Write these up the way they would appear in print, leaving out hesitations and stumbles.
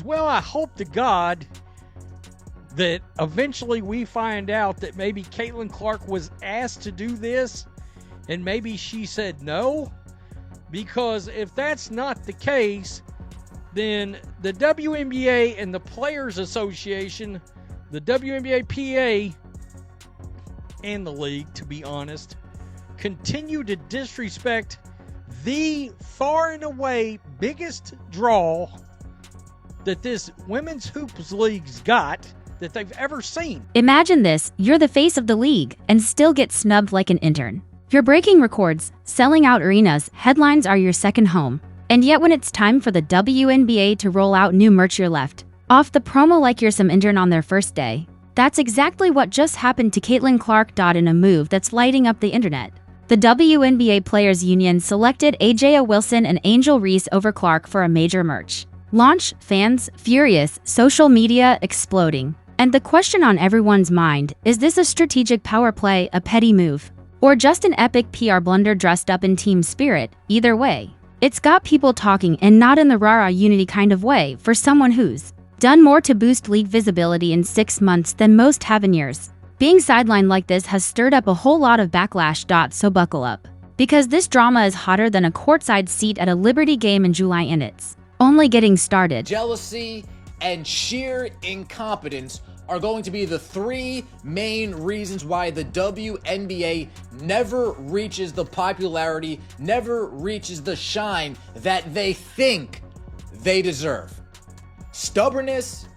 Well, I hope to God that eventually we find out that maybe Caitlin Clark was asked to do this and maybe she said no. Because if that's not the case, then the WNBA and the Players Association, the WNBA PA, and the league, to be honest, continue to disrespect the far and away biggest draw that this women's hoops league's got that they've ever seen. Imagine this, you're the face of the league and still get snubbed like an intern. You're breaking records, selling out arenas, headlines are your second home. And yet when it's time for the WNBA to roll out new merch, you're left off the promo like you're some intern on their first day. That's exactly what just happened to Caitlin Clark. In a move that's lighting up the internet. The WNBA Players Union selected A'ja Wilson and Angel Reese over Clark for a major merch launch, fans furious, social media exploding. And the question on everyone's mind, is this a strategic power play, a petty move, or just an epic PR blunder dressed up in team spirit? Either way, it's got people talking, and not in the rah-rah unity kind of way, for someone who's done more to boost league visibility in 6 months than most have in years. Being sidelined like this has stirred up a whole lot of backlash. So buckle up, because this drama is hotter than a courtside seat at a Liberty game in July, and it's only getting started. Jealousy and sheer incompetence are going to be the 3 main reasons why the WNBA never reaches the popularity, never reaches the shine that they think they deserve. Stubbornness,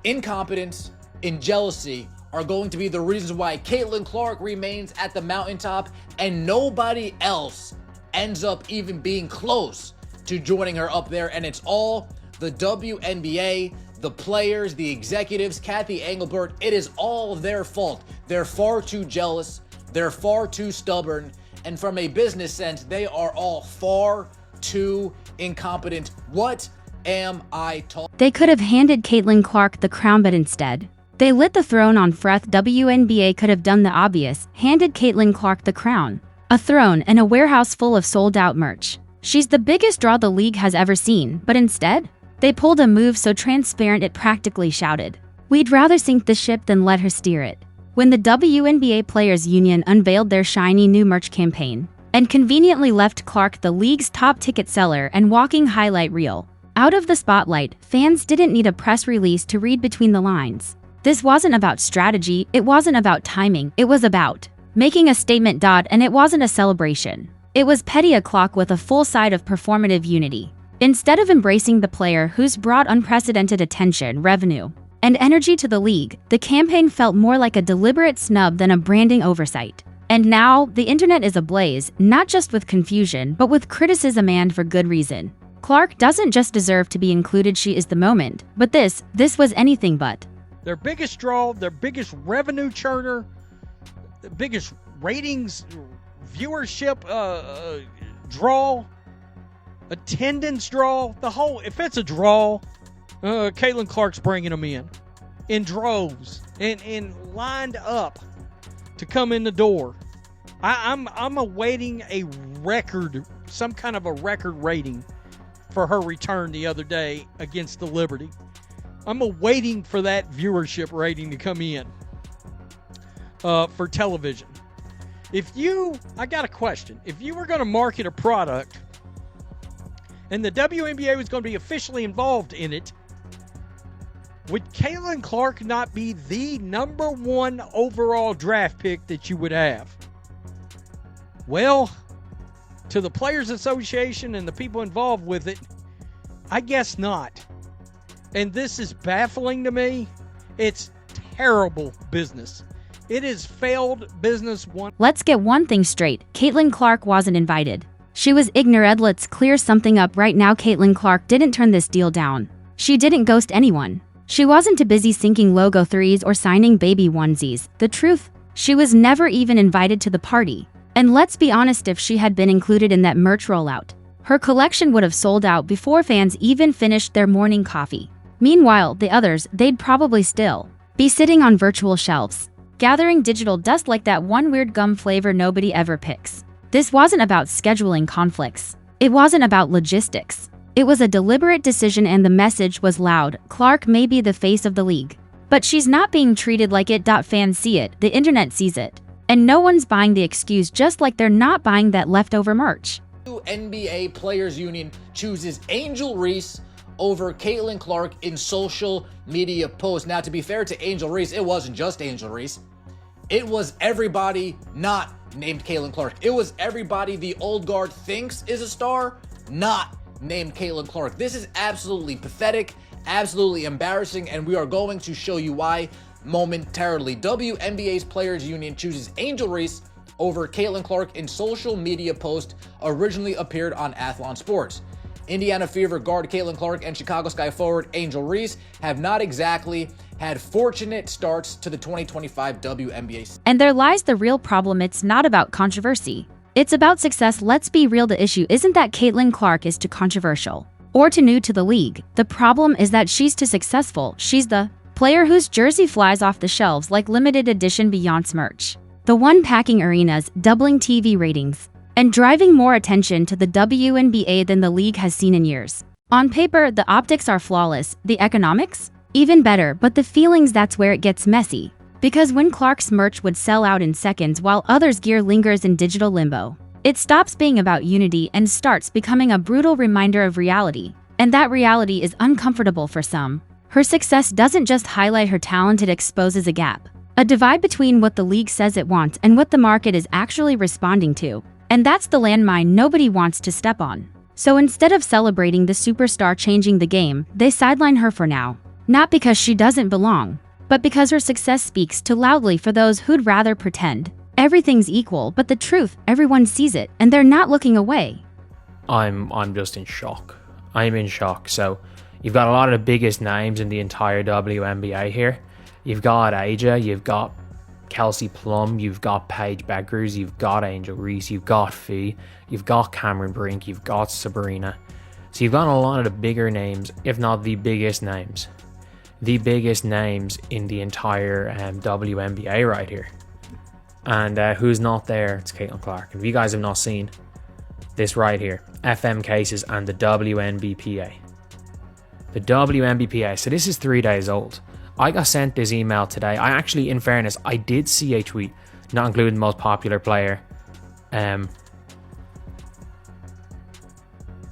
incompetence, and jealousy are going to be the reasons why Caitlin Clark remains at the mountaintop and nobody else ends up even being close to joining her up there. And it's all the WNBA, the players, the executives, Kathy Engelbert. It is all their fault. They're far too jealous. They're far too stubborn. And from a business sense, they are all far too incompetent. What am I talking? They could have handed Caitlin Clark the crown, but instead, they lit the throne on fire. WNBA could have done the obvious, handed Caitlin Clark the crown, a throne and a warehouse full of sold-out merch. She's the biggest draw the league has ever seen, but instead, they pulled a move so transparent it practically shouted, "We'd rather sink the ship than let her steer it." When the WNBA Players Union unveiled their shiny new merch campaign and conveniently left Clark, the league's top ticket seller and walking highlight reel, out of the spotlight, fans didn't need a press release to read between the lines. This wasn't about strategy, it wasn't about timing, it was about making a statement. And it wasn't a celebration. It was petty o'clock with a full side of performative unity. Instead of embracing the player who's brought unprecedented attention, revenue, and energy to the league, the campaign felt more like a deliberate snub than a branding oversight. And now, the internet is ablaze, not just with confusion, but with criticism, and for good reason. Clark doesn't just deserve to be included, she is the moment. But this was anything but. Their biggest draw, their biggest revenue churner, the biggest ratings, viewership draw, attendance draw, the whole, if it's a draw, Caitlin Clark's bringing them in droves and lined up to come in the door. I'm awaiting a record, some kind of a record rating for her return the other day against the Liberty. I'm awaiting for that viewership rating to come in for television. I got a question. If you were going to market a product and the WNBA was going to be officially involved in it, would Caitlin Clark not be the #1 overall draft pick that you would have? Well, to the Players Association and the people involved with it, I guess not. And this is baffling to me. It's terrible business. It is failed business. Let's get one thing straight. Caitlin Clark wasn't invited. She was ignored. Let's clear something up right now. Caitlin Clark didn't turn this deal down. She didn't ghost anyone. She wasn't too busy sinking logo threes or signing baby onesies. The truth, she was never even invited to the party. And let's be honest, if she had been included in that merch rollout, her collection would have sold out before fans even finished their morning coffee. Meanwhile, the others, they'd probably still be sitting on virtual shelves, gathering digital dust like that one weird gum flavor nobody ever picks. This wasn't about scheduling conflicts. It wasn't about logistics. It was a deliberate decision and the message was loud. Clark may be the face of the league, but she's not being treated like it. Fans see it, the internet sees it, and no one's buying the excuse, just like they're not buying that leftover merch. NBA Players Union chooses Angel Reese over Caitlin Clark in social media posts. Now, to be fair to Angel Reese, it wasn't just Angel Reese. It was everybody not named Caitlin Clark. It was everybody the old guard thinks is a star, not named Caitlin Clark. This is absolutely pathetic, absolutely embarrassing, and we are going to show you why momentarily. WNBA's Players Union chooses Angel Reese over Caitlin Clark in social media post originally appeared on Athlon Sports. Indiana Fever guard Caitlin Clark and Chicago Sky forward Angel Reese have not exactly had fortunate starts to the 2025 WNBA. And there lies the real problem. It's not about controversy. It's about success. Let's be real, the issue isn't that Caitlin Clark is too controversial or too new to the league. The problem is that she's too successful. She's the player whose jersey flies off the shelves like limited edition Beyonce merch. The one packing arenas, doubling TV ratings, and driving more attention to the WNBA than the league has seen in years. On paper, the optics are flawless, the economics? Even better, but the feelings, that's where it gets messy. Because when Clark's merch would sell out in seconds while others' gear lingers in digital limbo, it stops being about unity and starts becoming a brutal reminder of reality. And that reality is uncomfortable for some. Her success doesn't just highlight her talent, it exposes a gap. A divide between what the league says it wants and what the market is actually responding to. And that's the landmine nobody wants to step on. So instead of celebrating the superstar changing the game, they sideline her for now. Not because she doesn't belong, but because her success speaks too loudly for those who'd rather pretend everything's equal, but the truth, everyone sees it, and they're not looking away. I'm just in shock. I'm in shock. So you've got a lot of the biggest names in the entire WNBA here. You've got Aja, you've got Kelsey Plum, you've got Paige Beckers, you've got Angel Reese, you've got Fee, you've got Cameron Brink, you've got Sabrina. So you've got a lot of the bigger names, if not the biggest names. The biggest names in the entire WNBA right here. And who's not there? It's Caitlin Clark. And if you guys have not seen this right here, FM cases and the WNBPA. The WNBPA. So this is 3 days old. I got sent this email today. I actually, in fairness, I did see a tweet, not including the most popular player.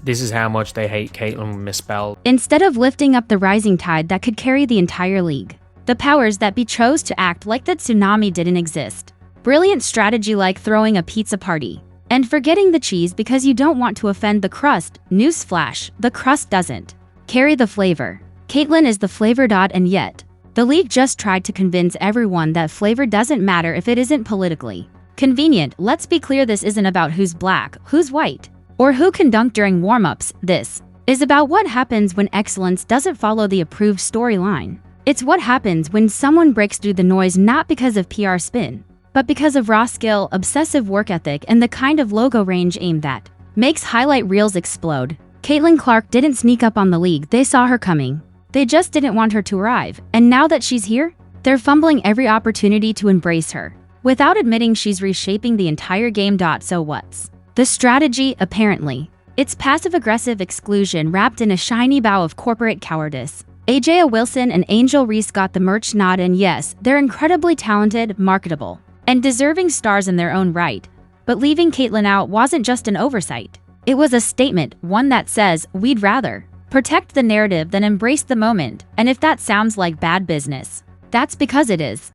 This is how much they hate Caitlin misspelled. Instead of lifting up the rising tide that could carry the entire league, the powers that be chose to act like the tsunami didn't exist. Brilliant strategy, like throwing a pizza party and forgetting the cheese because you don't want to offend the crust. Newsflash, the crust doesn't carry the flavor. Caitlin is the flavor. And yet, the league just tried to convince everyone that flavor doesn't matter if it isn't politically convenient. Let's be clear, this isn't about who's black, who's white, or who can dunk during warm-ups. This is about what happens when excellence doesn't follow the approved storyline. It's what happens when someone breaks through the noise, not because of PR spin, but because of raw skill, obsessive work ethic, and the kind of logo range aim that makes highlight reels explode. Caitlin Clark didn't sneak up on the league, they saw her coming. They just didn't want her to arrive, and now that she's here, they're fumbling every opportunity to embrace her, without admitting she's reshaping the entire game. So what's the strategy? Apparently, it's passive-aggressive exclusion wrapped in a shiny bow of corporate cowardice. Aja Wilson and Angel Reese got the merch nod, and yes, they're incredibly talented, marketable, and deserving stars in their own right. But leaving Caitlin out wasn't just an oversight. It was a statement, one that says, we'd rather protect the narrative than embrace the moment. And if that sounds like bad business, that's because it is.